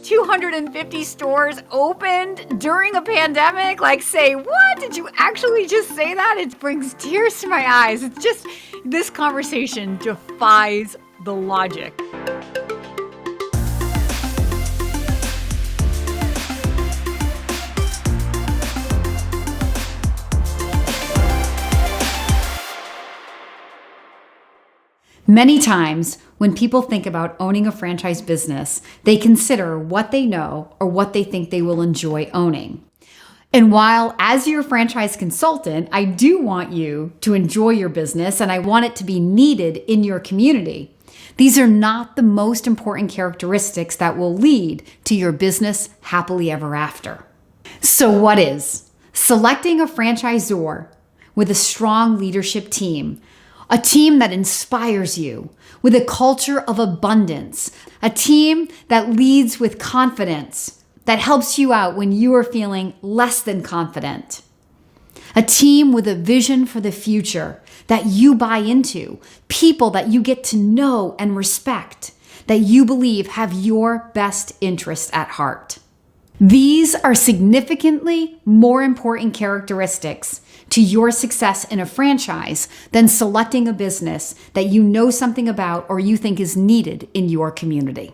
250 stores opened during a pandemic? Like, say, what? Did you actually just say that? It brings tears to my eyes. It's just, this conversation defies the logic. Many times, when people think about owning a franchise business, they consider what they know or what they think they will enjoy owning. And while as your franchise consultant, I do want you to enjoy your business and I want it to be needed in your community, these are not the most important characteristics that will lead to your business happily ever after. So what is? Selecting a franchisor with a strong leadership team, a team that inspires you with a culture of abundance, a team that leads with confidence, that helps you out when you are feeling less than confident, a team with a vision for the future that you buy into, people that you get to know and respect, that you believe have your best interests at heart. These are significantly more important characteristics to your success in a franchise than selecting a business that you know something about or you think is needed in your community.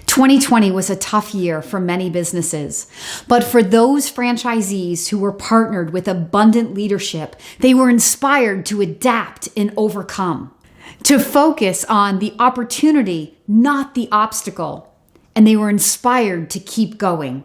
2020 was a tough year for many businesses, but for those franchisees who were partnered with abundant leadership, they were inspired to adapt and overcome, to focus on the opportunity, not the obstacle, and they were inspired to keep going.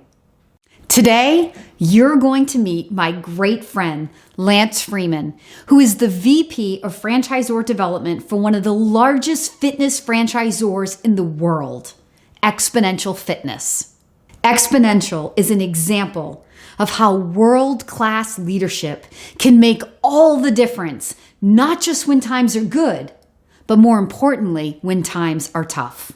Today, you're going to meet my great friend, Lance Freeman, who is the VP of Franchisor Development for one of the largest fitness franchisors in the world, Exponential Fitness. Exponential is an example of how world-class leadership can make all the difference, not just when times are good, but more importantly, when times are tough.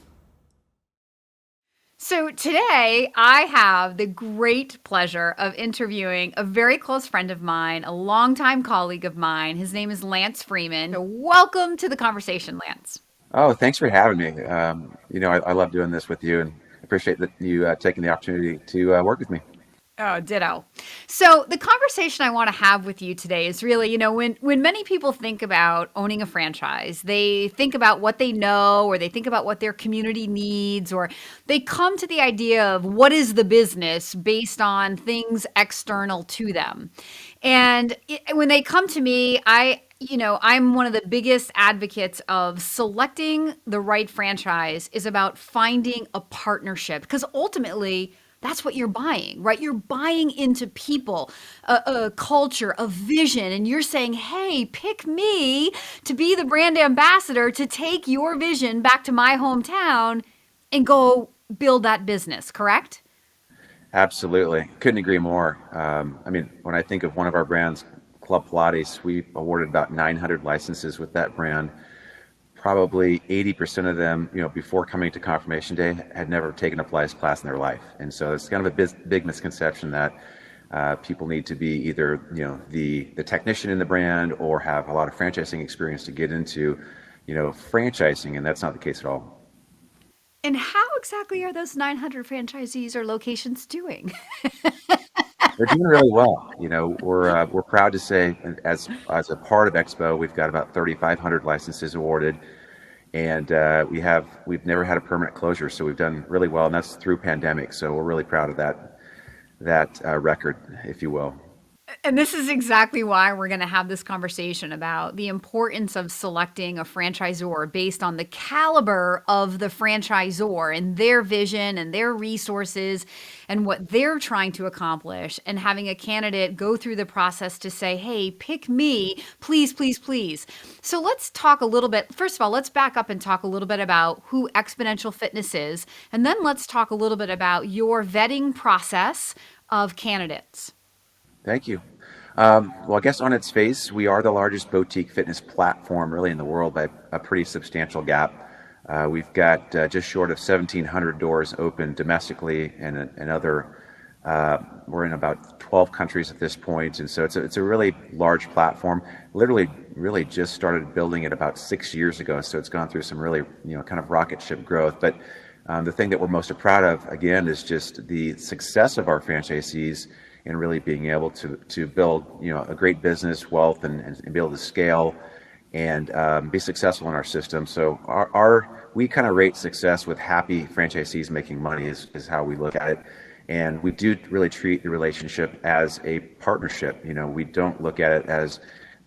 So today I have the great pleasure of interviewing a very close friend of mine, a longtime colleague of mine. His name is Lance Freeman. So welcome to the conversation, Lance. Oh, thanks for having me. I love doing this with you and appreciate that you taking the opportunity to work with me. Oh, ditto. So the conversation I want to have with you today is really, when many people think about owning a franchise, they think about what they know, or they think about what their community needs, or they come to the idea of what is the business based on things external to them. And when they come to me, I'm one of the biggest advocates of selecting the right franchise is about finding a partnership, because ultimately, that's what you're buying, right? You're buying into people, a culture, a vision, and you're saying, hey, pick me to be the brand ambassador to take your vision back to my hometown and go build that business, correct? Absolutely. Couldn't agree more. When I think of one of our brands, Club Pilates, we awarded about 900 licenses with that brand. Probably 80% of them, before coming to confirmation day, had never taken a Pilates class in their life. And so it's kind of a big misconception that people need to be either, the technician in the brand or have a lot of franchising experience to get into, franchising. And that's not the case at all. And how exactly are those 900 franchisees or locations doing? They're doing really well. We're proud to say, as a part of Expo, we've got about 3,500 licenses awarded, and we've never had a permanent closure, so we've done really well, and that's through pandemic. So we're really proud of that record, if you will. And this is exactly why we're going to have this conversation about the importance of selecting a franchisor based on the caliber of the franchisor and their vision and their resources and what they're trying to accomplish, and having a candidate go through the process to say, hey, pick me, please, please, please. So let's talk a little bit. First of all, let's back up and talk a little bit about who Exponential Fitness is. And then let's talk a little bit about your vetting process of candidates. Thank you. Well, I guess on its face, we are the largest boutique fitness platform really in the world by a pretty substantial gap. We've got just short of 1,700 doors open domestically and other. We're in about 12 countries at this point, and so it's a really large platform. Literally, really just started building it about 6 years ago, so it's gone through some really kind of rocket ship growth. But The thing that we're most proud of, again, is just the success of our franchisees and really being able to build, a great business, wealth, and be able to scale and be successful in our system. So we kind of rate success with happy franchisees making money is how we look at it. And we do really treat the relationship as a partnership. We don't look at it as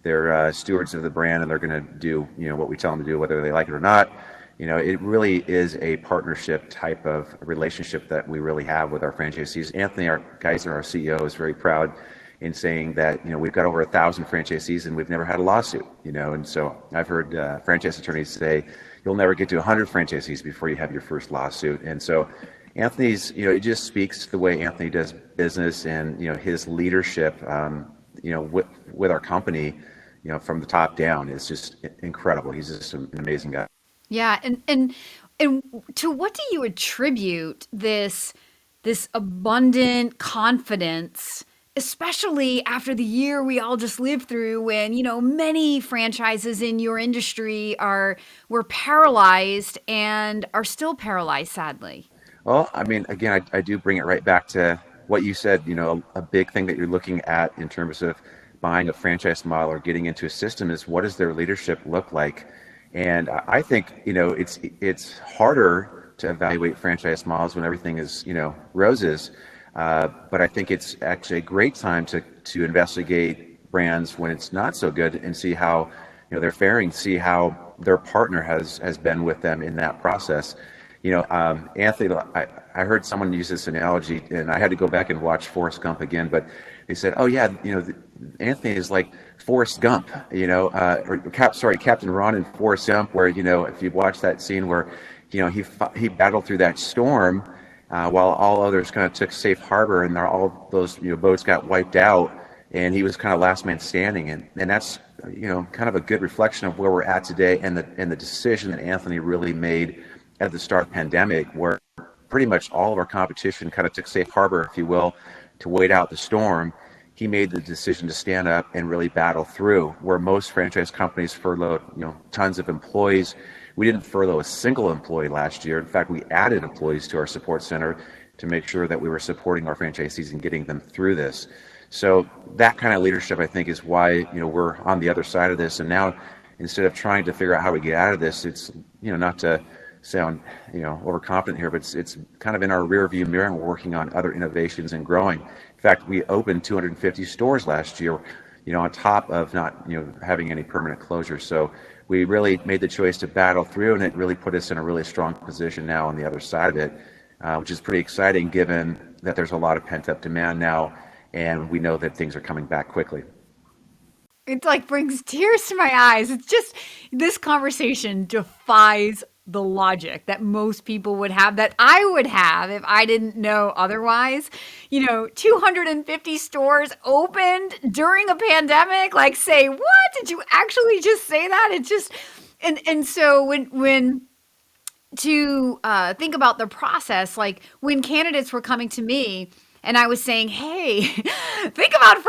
they're stewards of the brand and they're going to do, what we tell them to do, whether they like it or not. It really is a partnership type of relationship that we really have with our franchisees. Anthony, our CEO, is very proud in saying that, we've got over 1,000 franchisees and we've never had a lawsuit, and so I've heard franchise attorneys say you'll never get to 100 franchisees before you have your first lawsuit. And so Anthony's, it just speaks to the way Anthony does business and, his leadership, with our company, from the top down is just incredible. He's just an amazing guy. Yeah, and to what do you attribute this abundant confidence, especially after the year we all just lived through when, many franchises in your industry were paralyzed and are still paralyzed, sadly. Well, I mean, again, I do bring it right back to what you said, a big thing that you're looking at in terms of buying a franchise model or getting into a system is what does their leadership look like? And I think, it's harder to evaluate franchise models when everything is, roses. But I think it's actually a great time to investigate brands when it's not so good and see how, they're faring, see how their partner has been with them in that process. Anthony, I heard someone use this analogy, and I had to go back and watch Forrest Gump again, but they said, "Oh yeah, Anthony is like Forrest Gump, Captain Ron and Forrest Gump, where if you watch that scene where, he battled through that storm, while all others kind of took safe harbor, and all those boats got wiped out, and he was kind of last man standing, and that's kind of a good reflection of where we're at today, and the decision that Anthony really made at the start of the pandemic, where pretty much all of our competition kind of took safe harbor, if you will, to wait out the storm. He made the decision to stand up and really battle through, where most franchise companies furloughed, tons of employees. We didn't furlough a single employee last year. In fact, we added employees to our support center to make sure that we were supporting our franchisees and getting them through this. So that kind of leadership, I think, is why, we're on the other side of this. And now, instead of trying to figure out how we get out of this, it's, not to sound, overconfident here, but it's kind of in our rear view mirror, and we're working on other innovations and growing. In fact, we opened 250 stores last year, on top of not, having any permanent closures. So we really made the choice to battle through, and it really put us in a really strong position now on the other side of it, which is pretty exciting given that there's a lot of pent up demand now, and we know that things are coming back quickly. It like brings tears to my eyes. It's just this conversation defies the logic that most people would have, that I would have if I didn't know otherwise. 250 stores opened during a pandemic. Like, say what? Did you actually just say that? It just and so when to think about the process, like when candidates were coming to me and I was saying, hey, think about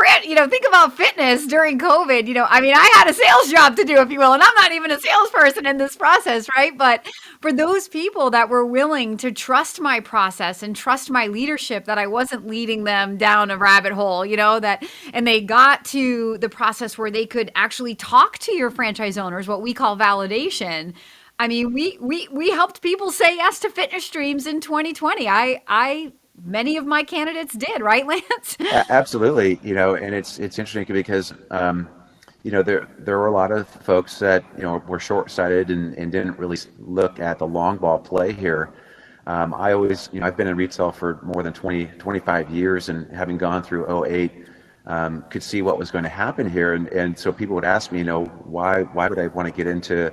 fitness during COVID. I mean, I had a sales job to do, if you will, and I'm not even a salesperson in this process, right? But for those people that were willing to trust my process and trust my leadership, that I wasn't leading them down a rabbit hole, and they got to the process where they could actually talk to your franchise owners, what we call validation. I mean, we helped people say yes to fitness streams in 2020. Many of my candidates did, right, Lance? Absolutely, and it's interesting because there were a lot of folks that were short-sighted and didn't really look at the long ball play here. I always, I've been in retail for more than 25 years, and having gone through '08, could see what was going to happen here, and so people would ask me, why would I want to get into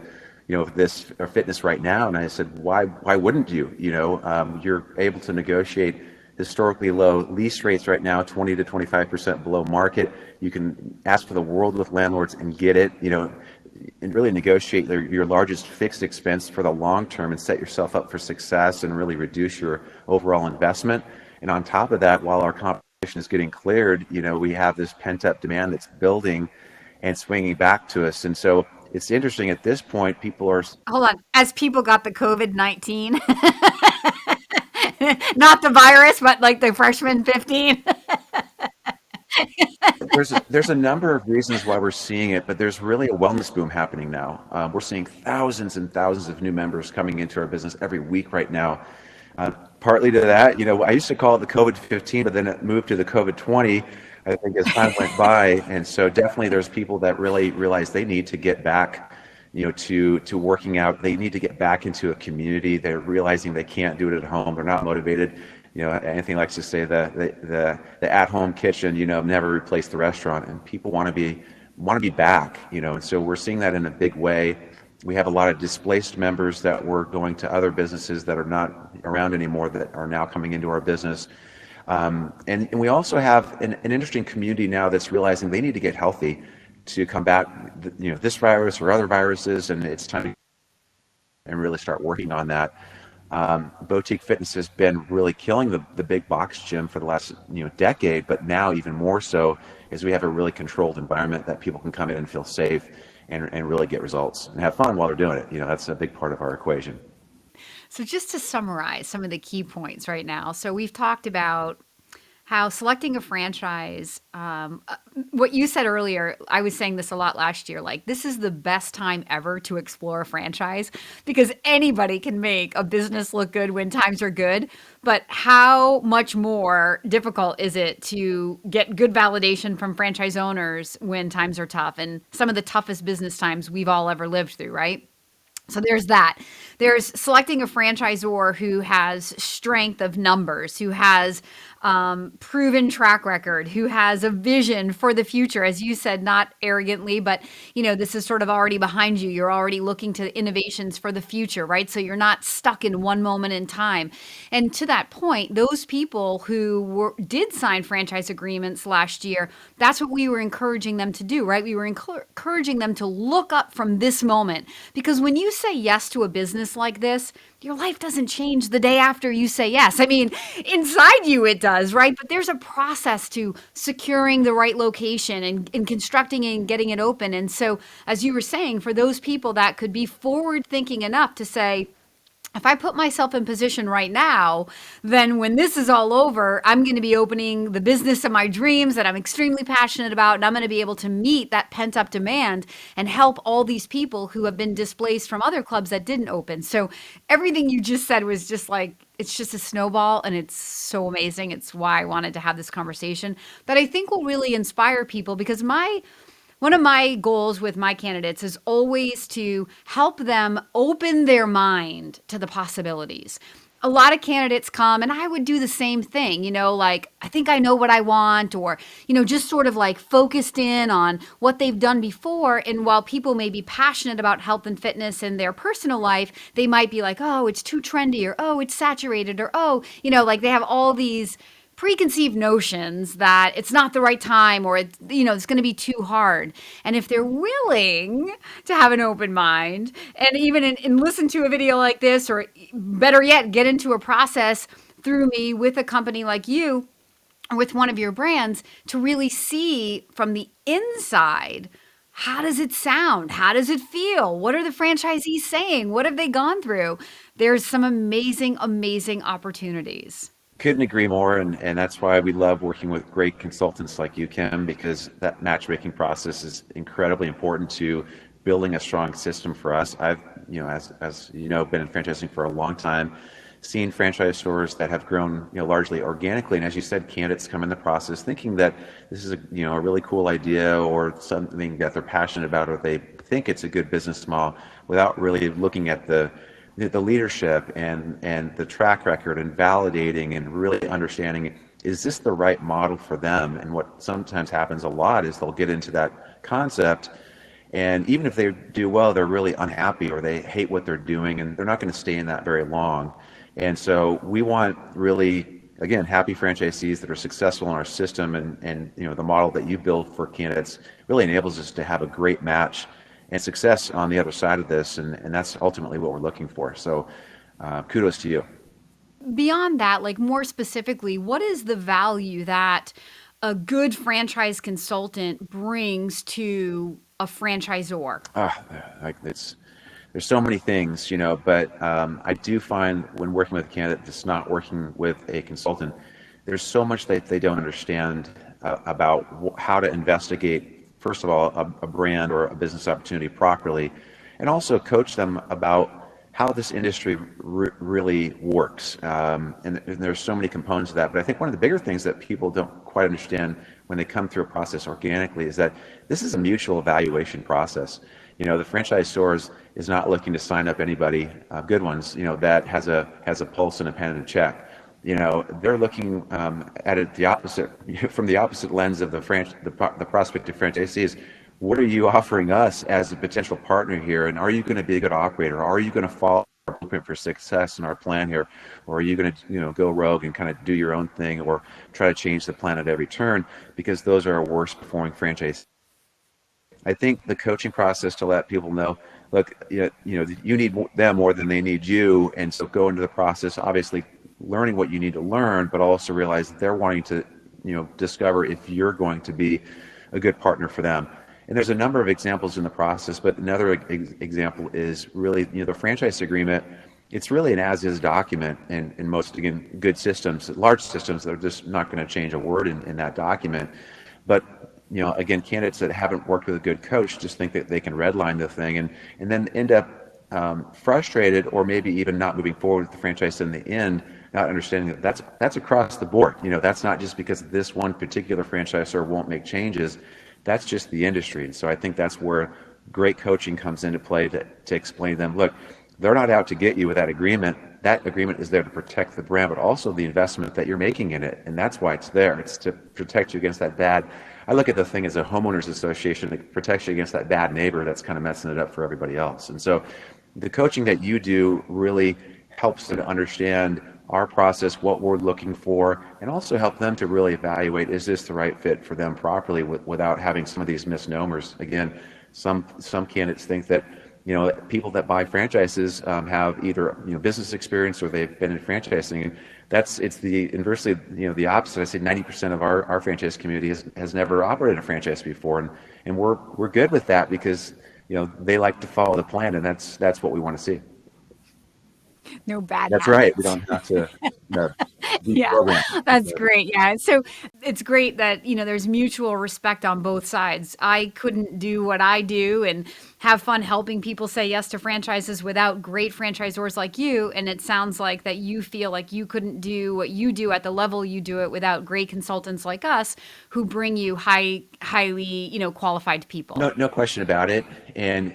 this fitness right now? And I said, why wouldn't you? You're able to negotiate historically low lease rates right now, 20 to 25% below market. You can ask for the world with landlords and get it, and really negotiate your largest fixed expense for the long term and set yourself up for success and really reduce your overall investment. And on top of that, while our competition is getting cleared, we have this pent up demand that's building and swinging back to us. And so it's interesting at this point, people are... Hold on. As people got the COVID-19. Not the virus, but like the freshman 15. There's a number of reasons why we're seeing it, but there's really a wellness boom happening now. We're seeing thousands and thousands of new members coming into our business every week right now. Uh, Partly to that, I used to call it the COVID-15, but then it moved to the COVID-20, I think, as time went by. And so definitely there's people that really realize they need to get back, to working out. They need to get back into a community. They're realizing they can't do it at home. They're not motivated. Anthony likes to say the at-home kitchen, never replaced the restaurant, and people want to be back, and so we're seeing that in a big way. We have a lot of displaced members that were going to other businesses that are not around anymore that are now coming into our business. And we also have an interesting community now that's realizing they need to get healthy to combat, this virus or other viruses, and it's time to and really start working on that. Boutique fitness has been really killing the big box gym for the last decade, but now even more so as we have a really controlled environment that people can come in and feel safe and really get results and have fun while they're doing it. That's a big part of our equation. So, just to summarize some of the key points right now. So, we've talked about how selecting a franchise, what you said earlier, I was saying this a lot last year, like this is the best time ever to explore a franchise because anybody can make a business look good when times are good. But how much more difficult is it to get good validation from franchise owners when times are tough and some of the toughest business times we've all ever lived through, right? So there's that. There's selecting a franchisor who has strength of numbers, who has proven track record, who has a vision for the future, as you said, not arrogantly, but this is sort of already behind you. You're already looking to innovations for the future, right? So you're not stuck in one moment in time. And to that point, those people who did sign franchise agreements last year, that's what we were encouraging them to do, right? We were encouraging them to look up from this moment because when you say yes to a business like this, your life doesn't change the day after you say yes. I mean, inside you it does, right? But there's a process to securing the right location and constructing and getting it open. And so, as you were saying, for those people that could be forward thinking enough to say, if I put myself in position right now, then when this is all over, I'm going to be opening the business of my dreams that I'm extremely passionate about. And I'm going to be able to meet that pent up demand and help all these people who have been displaced from other clubs that didn't open. So everything you just said was just like, it's just a snowball and it's so amazing. It's why I wanted to have this conversation that I think will really inspire people because one of my goals with my candidates is always to help them open their mind to the possibilities. A lot of candidates come and I would do the same thing, like I think I know what I want or, just sort of like focused in on what they've done before. And while people may be passionate about health and fitness in their personal life, they might be like, oh, it's too trendy or, oh, it's saturated or, oh, like they have all these preconceived notions that it's not the right time or it's going to be too hard. And if they're willing to have an open mind and even in listen to a video like this, or better yet, get into a process through me with a company like you or with one of your brands to really see from the inside, how does it sound? How does it feel? What are the franchisees saying? What have they gone through? There's some amazing, amazing opportunities. Couldn't agree more, and that's why we love working with great consultants like you, Kim, because that matchmaking process is incredibly important to building a strong system for us. I've, as you know, been in franchising for a long time, seen franchise stores that have grown, largely organically, and as you said, candidates come in the process thinking that this is a really cool idea or something that they're passionate about, or they think it's a good business model, without really looking at the leadership and the track record and validating and really understanding, is this the right model for them? And what sometimes happens a lot is they'll get into that concept, and even if they do well, they're really unhappy or they hate what they're doing and they're not going to stay in that very long. And so we want really, again, happy franchisees that are successful in our system, and the model that you build for candidates really enables us to have a great match and success on the other side of this, and that's ultimately what we're looking for. So kudos to you. Beyond that, like more specifically, what is the value that a good franchise consultant brings to a franchisor? Ah, like it's there's so many things, but I do find when working with a candidate that's not working with a consultant, there's so much that they don't understand about how to investigate, first of all, a brand or a business opportunity properly, and also coach them about how this industry really works. And there's so many components of that. But I think one of the bigger things that people don't quite understand when they come through a process organically is that this is a mutual evaluation process. The franchisor is not looking to sign up anybody, good ones, that has a pulse and a pen and a check. They're looking at it the opposite, from the opposite lens of the prospective franchisees. What are you offering us as a potential partner here? And are you going to be a good operator? Are you going to follow our blueprint for success in our plan here? Or are you going to, go rogue and kind of do your own thing or try to change the plan at every turn? Because those are our worst performing franchisees. I think the coaching process to let people know, look, you need them more than they need you. And so go into the process, obviously learning what you need to learn, but also realize that they're wanting to, discover if you're going to be a good partner for them. And there's a number of examples in the process, but another example is really, the franchise agreement. It's really an as-is document in most, again, good systems, large systems that are just not going to change a word in that document. But, again, candidates that haven't worked with a good coach just think that they can redline the thing and then end up frustrated or maybe even not moving forward with the franchise in the end, not understanding that that's across the board. That's not just because this one particular franchisor won't make changes. That's just the industry. And so I think that's where great coaching comes into play to explain to them, look, they're not out to get you with that agreement. That agreement is there to protect the brand, but also the investment that you're making in it. And that's why it's there. It's to protect you against that bad. I look at the thing as a homeowners association that protects you against that bad neighbor that's kind of messing it up for everybody else. And so the coaching that you do really helps them to understand our process, what we're looking for, and also help them to really evaluate, is this the right fit for them properly without having some of these misnomers. Again, some candidates think that, people that buy franchises have either, business experience or they've been in franchising. And it's the inversely, the opposite. I say 90% of our franchise community has never operated a franchise before. And we're good with that because, they like to follow the plan, and that's what we want to see. No bad That's habits. right. We don't have to Yeah, deprogram. that's great. Yeah. So it's great that, there's mutual respect on both sides. I couldn't do what I do and have fun helping people say yes to franchises without great franchisors like you. And it sounds like that you feel like you couldn't do what you do at the level you do it without great consultants like us who bring you highly, qualified people. No question about it. And,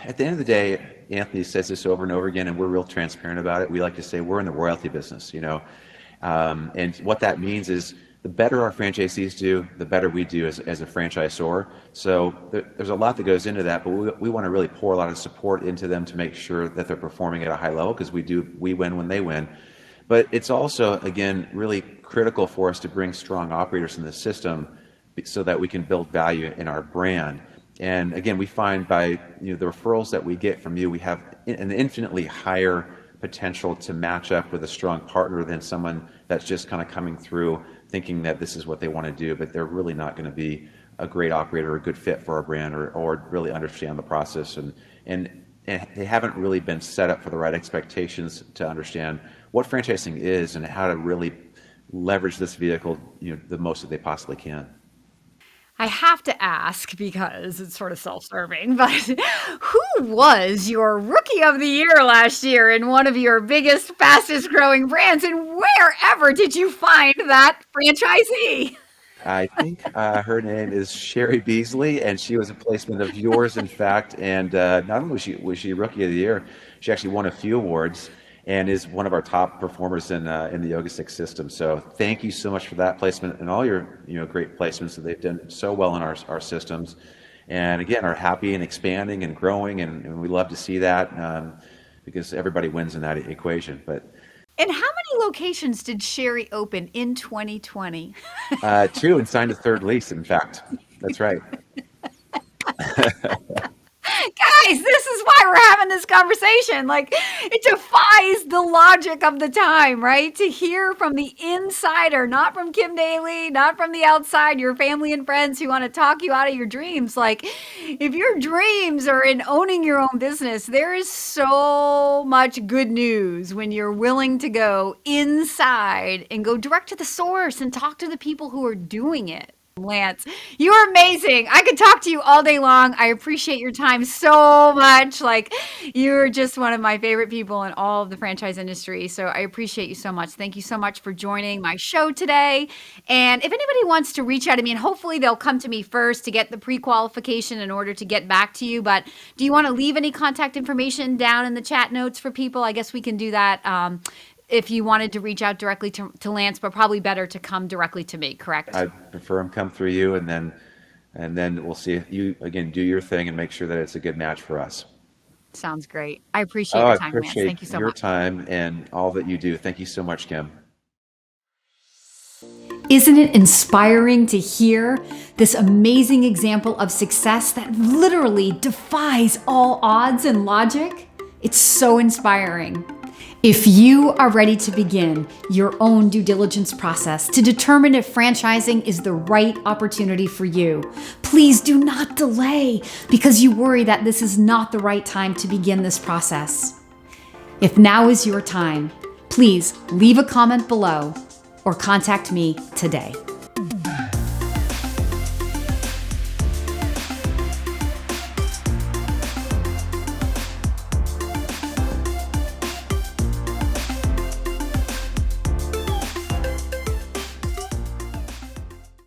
at the end of the day, Anthony says this over and over again, and we're real transparent about it. We like to say we're in the royalty business, and what that means is the better our franchisees do, the better we do as a franchisor. So there's a lot that goes into that, but we want to really pour a lot of support into them to make sure that they're performing at a high level, because we win when they win. But it's also, again, really critical for us to bring strong operators in the system so that we can build value in our brand. And again, we find by the referrals that we get from you, we have an infinitely higher potential to match up with a strong partner than someone that's just kind of coming through thinking that this is what they want to do, but they're really not going to be a great operator or a good fit for our brand or really understand the process. And they haven't really been set up for the right expectations to understand what franchising is and how to really leverage this vehicle the most that they possibly can. I have to ask because it's sort of self-serving, but who was your rookie of the year last year in one of your biggest, fastest growing brands? And wherever did you find that franchisee? I think her name is Sherry Beasley, and she was a placement of yours, in fact. And not only was she Rookie of the Year, she actually won a few awards and is one of our top performers in the Yoga Six system. So thank you so much for that placement and all your great placements that they've done so well in our systems. And again, are happy and expanding and growing, and we love to see that because everybody wins in that equation. And how many locations did Sherry open in 2020? 2, and signed a third lease, in fact. That's right. Guys, this is why we're having this conversation. Like, it defies the logic of the time, right? To hear from the insider, not from Kim Daly, not from the outside, your family and friends who want to talk you out of your dreams. Like, if your dreams are in owning your own business, there is so much good news when you're willing to go inside and go direct to the source and talk to the people who are doing it. Lance, you're amazing. I could talk to you all day long. I appreciate your time so much. Like, you're just one of my favorite people in all of the franchise industry. So I appreciate you so much. Thank you so much for joining my show today. And if anybody wants to reach out to me, and hopefully they'll come to me first to get the pre-qualification in order to get back to you. But do you want to leave any contact information down in the chat notes for people? I guess we can do that. If you wanted to reach out directly to Lance, but probably better to come directly to me, correct? I'd prefer them come through you, and then we'll see if you, again, do your thing and make sure that it's a good match for us. Sounds great. I appreciate your time, Lance. Thank you so much. Your time and all that you do. Thank you so much, Kim. Isn't it inspiring to hear this amazing example of success that literally defies all odds and logic? It's so inspiring. If you are ready to begin your own due diligence process to determine if franchising is the right opportunity for you, please do not delay because you worry that this is not the right time to begin this process. If now is your time, please leave a comment below or contact me today.